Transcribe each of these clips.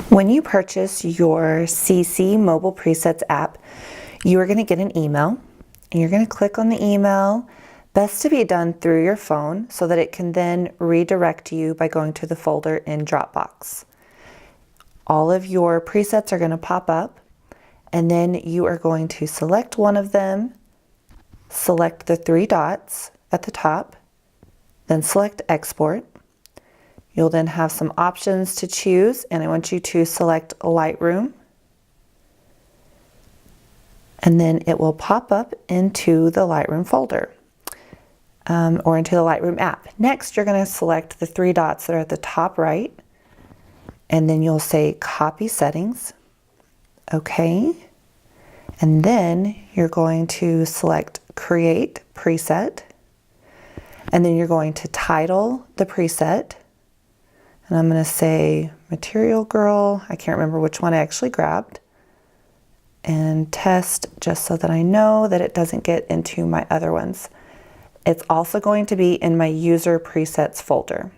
When you purchase your CC Mobile Presets app, you are going to get an email, and you're going to click on the email. Best to be done through your phone so that it can then redirect you by going to the folder in Dropbox. All of your presets are going to pop up, and then you are going to select one of them, select the three dots at the top, then select Export. You'll then have some options to choose, and I want you to select Lightroom. And then it will pop up into the Lightroom folder or into the Lightroom app. Next, you're going to select the three dots that are at the top right, and then you'll say Copy Settings. Okay. And then you're going to select Create Preset, and then you're going to title the preset. And I'm going to say Material Girl. I can't remember which one I actually grabbed. And test, just so that I know that it doesn't get into my other ones. It's also going to be in my User Presets folder.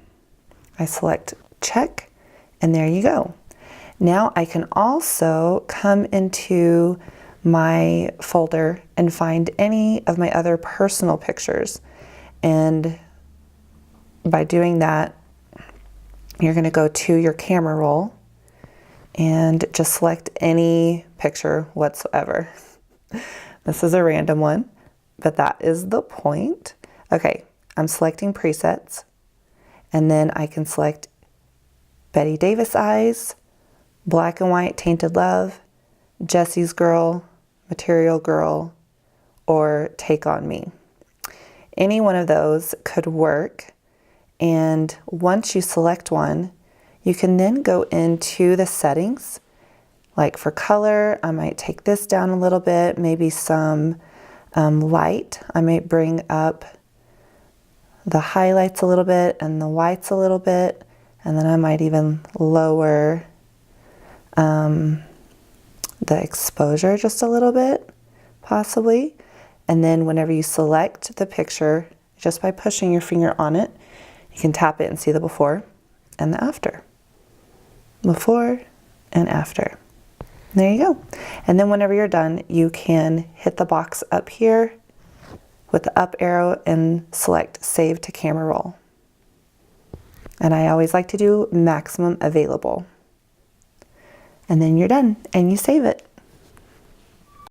I select Check, and there you go. Now I can also come into my folder and find any of my other personal pictures. And by doing that, you're going to go to your camera roll and just select any picture whatsoever. This is a random one, but that is the point. Okay, I'm selecting presets, and then I can select Betty Davis Eyes, Black and White Tainted Love, Jesse's Girl, Material Girl, or Take on Me. Any one of those could work. And once you select one, you can then go into the settings. Like for color, I might take this down a little bit, maybe some light. I might bring up the highlights a little bit and the whites a little bit, and then I might even lower the exposure just a little bit, possibly. And then whenever you select the picture, just by pushing your finger on it, you can tap it and see the before and the after. Before and after. There you go. And then whenever you're done, you can hit the box up here with the up arrow and select Save to Camera Roll. And I always like to do maximum available. And then you're done and you save it.